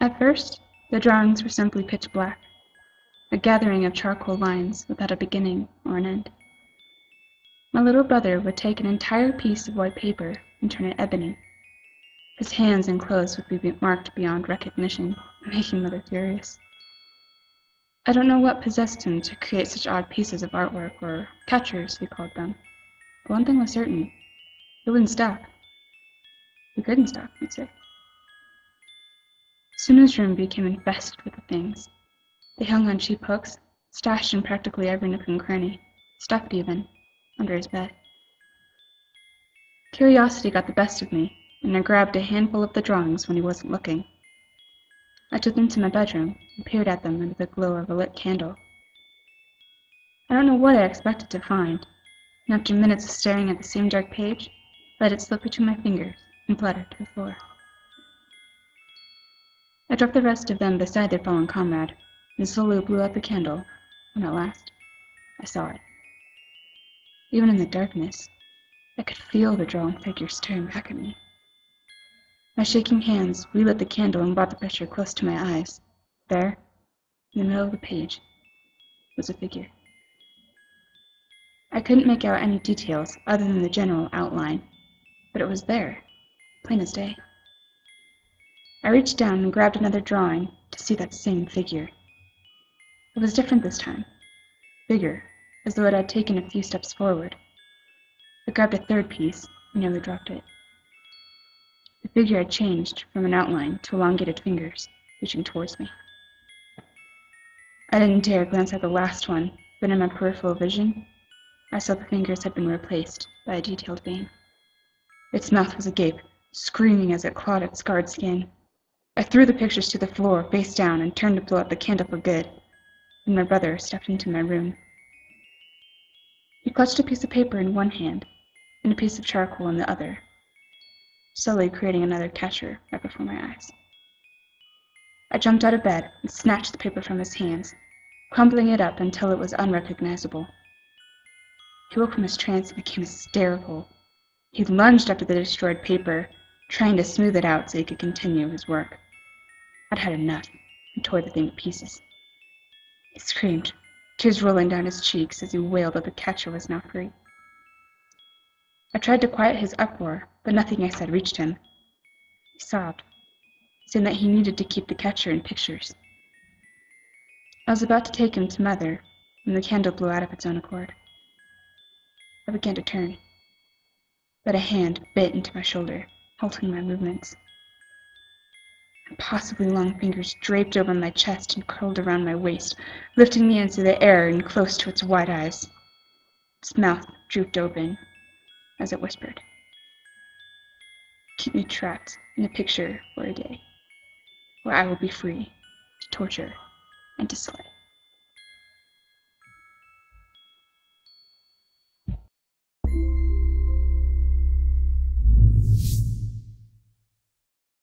At first, the drawings were simply pitch black, a gathering of charcoal lines without a beginning or an end. My little brother would take an entire piece of white paper and turn it ebony. His hands and clothes would be marked beyond recognition, making Mother furious. I don't know what possessed him to create such odd pieces of artwork, or catchers, he called them. But one thing was certain, it wouldn't stop. He couldn't stop, he'd say. Soon his room became infested with the things. They hung on cheap hooks, stashed in practically every nook and cranny, stuffed even, under his bed. Curiosity got the best of me, and I grabbed a handful of the drawings when he wasn't looking. I took them to my bedroom and peered at them under the glow of a lit candle. I don't know what I expected to find, and after minutes of staring at the same dark page, let it slip between my fingers and flutter to the floor. I dropped the rest of them beside their fallen comrade, and slowly blew out the candle, when at last I saw it. Even in the darkness, I could feel the drawn figure staring back at me. My shaking hands relit the candle and brought the picture close to my eyes. There, in the middle of the page, was a figure. I couldn't make out any details other than the general outline, but it was there, plain as day. I reached down and grabbed another drawing to see that same figure. It was different this time, bigger, as though it had taken a few steps forward. I grabbed a third piece and nearly dropped it. The figure had changed from an outline to elongated fingers, reaching towards me. I didn't dare glance at the last one, but in my peripheral vision, I saw the fingers had been replaced by a detailed vein. Its mouth was agape, screaming as it clawed at scarred skin. I threw the pictures to the floor, face down, and turned to blow out the candle for good, when my brother stepped into my room. He clutched a piece of paper in one hand and a piece of charcoal in the other, slowly creating another catcher right before my eyes. I jumped out of bed and snatched the paper from his hands, crumpling it up until it was unrecognizable. He woke from his trance and became hysterical. He lunged after the destroyed paper, trying to smooth it out so he could continue his work. I'd had enough and tore the thing to pieces. He screamed, tears rolling down his cheeks as he wailed that the catcher was now free. I tried to quiet his uproar, but nothing I said reached him. He sobbed, saying that he needed to keep the catcher in pictures. I was about to take him to Mother when the candle blew out of its own accord. I began to turn, but a hand bit into my shoulder, halting my movements. Impossibly long fingers draped over my chest and curled around my waist, lifting me into the air and close to its wide eyes. Its mouth drooped open as it whispered, "Keep me trapped in a picture for a day, where I will be free to torture and to slay."